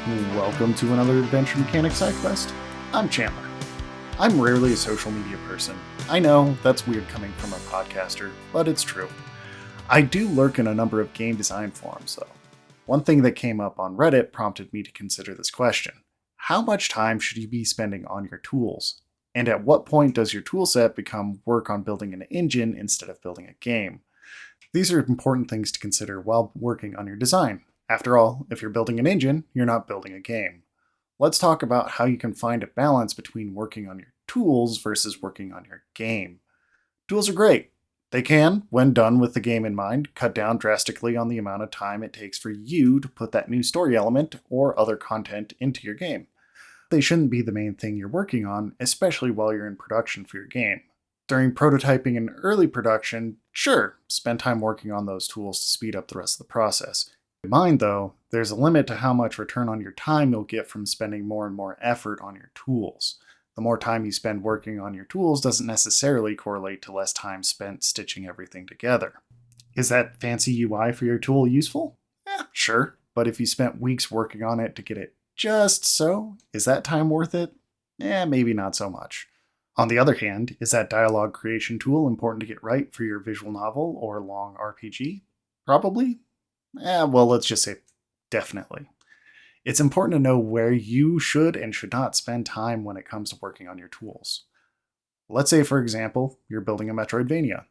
Welcome to another Adventure Mechanics side quest. I'm Chandler. I'm rarely a social media person. I know, that's weird coming from a podcaster, but it's true. I do lurk in a number of game design forums, though. One thing that came up on Reddit prompted me to consider this question. How much time should you be spending on your tools? And at what point does your toolset become work on building an engine instead of building a game? These are important things to consider while working on your design. After all, if you're building an engine, you're not building a game. Let's talk about how you can find a balance between working on your tools versus working on your game. Tools are great. They can, when done with the game in mind, cut down drastically on the amount of time it takes for you to put that new story element or other content into your game. They shouldn't be the main thing you're working on, especially while you're in production for your game. During prototyping and early production, sure, spend time working on those tools to speed up the rest of the process. In mind, though, there's a limit to how much return on your time you'll get from spending more and more effort on your tools. The more time you spend working on your tools doesn't necessarily correlate to less time spent stitching everything together. Is that fancy UI for your tool useful? Sure, but if you spent weeks working on it to get it just so, is that time worth it? Maybe not so much. On the other hand, is that dialogue creation tool important to get right for your visual novel or long RPG? Probably. Well, let's just say definitely. It's important to know where you should and should not spend time when it comes to working on your tools. Let's say, for example, you're building a Metroidvania.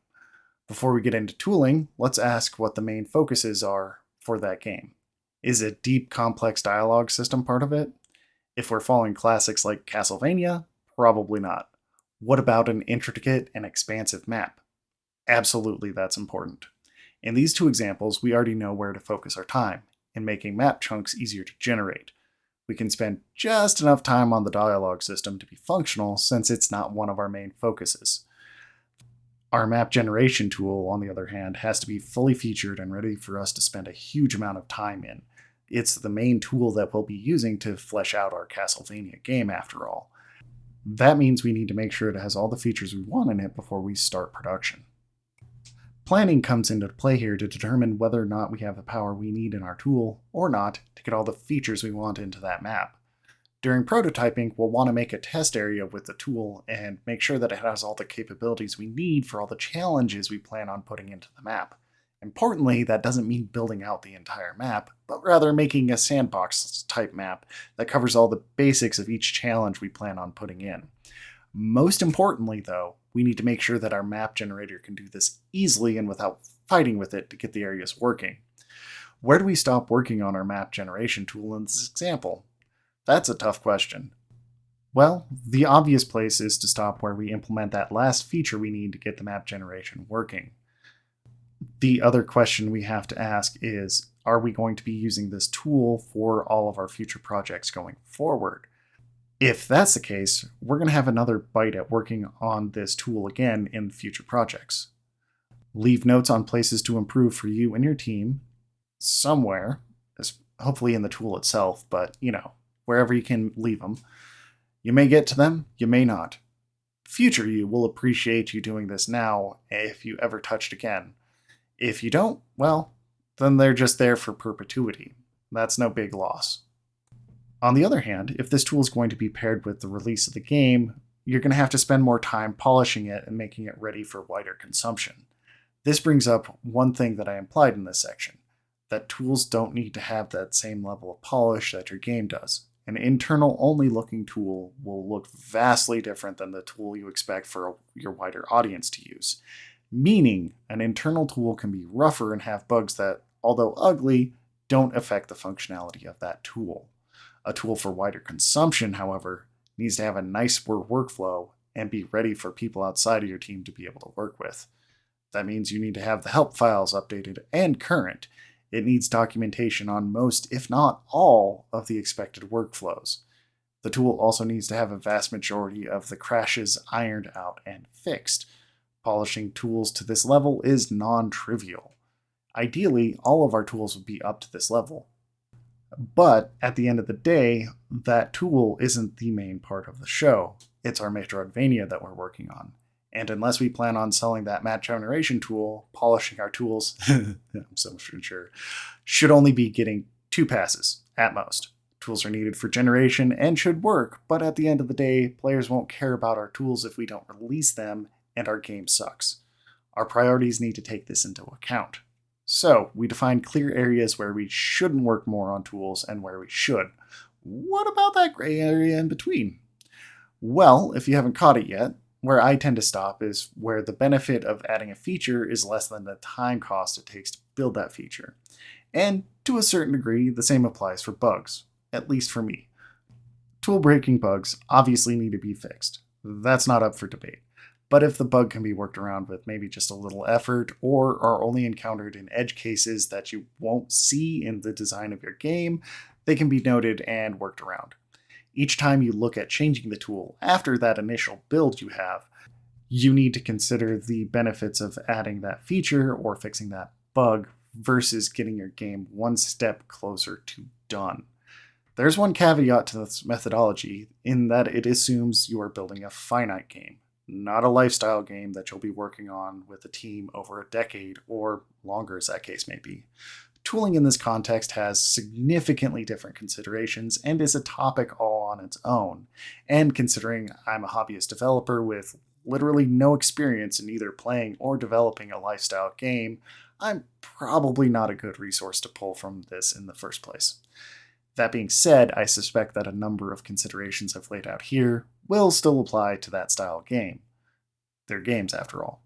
Before we get into tooling, let's ask what the main focuses are for that game. Is a deep, complex dialogue system part of it? If we're following classics like Castlevania, probably not. What about an intricate and expansive map? Absolutely, that's important. In these two examples, we already know where to focus our time, in making map chunks easier to generate. We can spend just enough time on the dialogue system to be functional since it's not one of our main focuses. Our map generation tool, on the other hand, has to be fully featured and ready for us to spend a huge amount of time in. It's the main tool that we'll be using to flesh out our Castlevania game, after all. That means we need to make sure it has all the features we want in it before we start production. Planning comes into play here to determine whether or not we have the power we need in our tool, or not, to get all the features we want into that map. During prototyping, we'll want to make a test area with the tool and make sure that it has all the capabilities we need for all the challenges we plan on putting into the map. Importantly, that doesn't mean building out the entire map, but rather making a sandbox-type map that covers all the basics of each challenge we plan on putting in. Most importantly, though, we need to make sure that our map generator can do this easily and without fighting with it to get the areas working. Where do we stop working on our map generation tool in this example? That's a tough question. Well, the obvious place is to stop where we implement that last feature we need to get the map generation working. The other question we have to ask is, are we going to be using this tool for all of our future projects going forward? If that's the case, we're going to have another bite at working on this tool again in future projects. Leave notes on places to improve for you and your team somewhere, hopefully in the tool itself, but wherever you can leave them. You may get to them, you may not. Future you will appreciate you doing this now if you ever touched again. If you don't, well, then they're just there for perpetuity. That's no big loss. On the other hand, if this tool is going to be paired with the release of the game, you're going to have to spend more time polishing it and making it ready for wider consumption. This brings up one thing that I implied in this section, that tools don't need to have that same level of polish that your game does. An internal-only looking tool will look vastly different than the tool you expect for your wider audience to use. Meaning, an internal tool can be rougher and have bugs that, although ugly, don't affect the functionality of that tool. A tool for wider consumption, however, needs to have a nice workflow and be ready for people outside of your team to be able to work with. That means you need to have the help files updated and current. It needs documentation on most, if not all, of the expected workflows. The tool also needs to have a vast majority of the crashes ironed out and fixed. Polishing tools to this level is non-trivial. Ideally, all of our tools would be up to this level. But at the end of the day, that tool isn't the main part of the show. It's our Metroidvania that we're working on. And unless we plan on selling that map generation tool, polishing our tools, I'm so sure, should only be getting 2 passes, at most. Tools are needed for generation and should work, but at the end of the day, players won't care about our tools if we don't release them and our game sucks. Our priorities need to take this into account. So, we define clear areas where we shouldn't work more on tools and where we should. What about that gray area in between? Well, if you haven't caught it yet, where I tend to stop is where the benefit of adding a feature is less than the time cost it takes to build that feature. And to a certain degree, the same applies for bugs, at least for me. Tool-breaking bugs obviously need to be fixed. That's not up for debate. But if the bug can be worked around with maybe just a little effort, or are only encountered in edge cases that you won't see in the design of your game, they can be noted and worked around. Each time you look at changing the tool after that initial build you have, you need to consider the benefits of adding that feature or fixing that bug versus getting your game one step closer to done. There's one caveat to this methodology in that it assumes you are building a finite game, not a lifestyle game that you'll be working on with a team over a decade or longer as that case may be. Tooling in this context has significantly different considerations and is a topic all on its own. And considering I'm a hobbyist developer with literally no experience in either playing or developing a lifestyle game, I'm probably not a good resource to pull from this in the first place. That being said, I suspect that a number of considerations I've laid out here will still apply to that style of game. They're games, after all.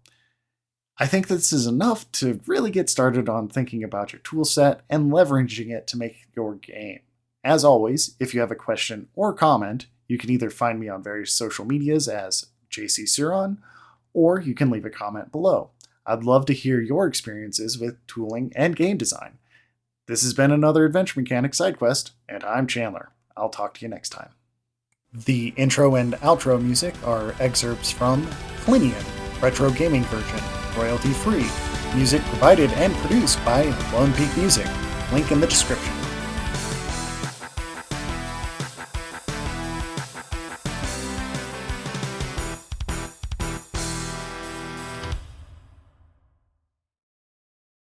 I think this is enough to really get started on thinking about your toolset and leveraging it to make your game. As always, if you have a question or comment, you can either find me on various social medias as JCSuron, or you can leave a comment below. I'd love to hear your experiences with tooling and game design. This has been another Adventure Mechanics side quest, and I'm Chandler. I'll talk to you next time. The intro and outro music are excerpts from Plinian, retro gaming version, royalty free. Music provided and produced by Lone Peak Music. Link in the description.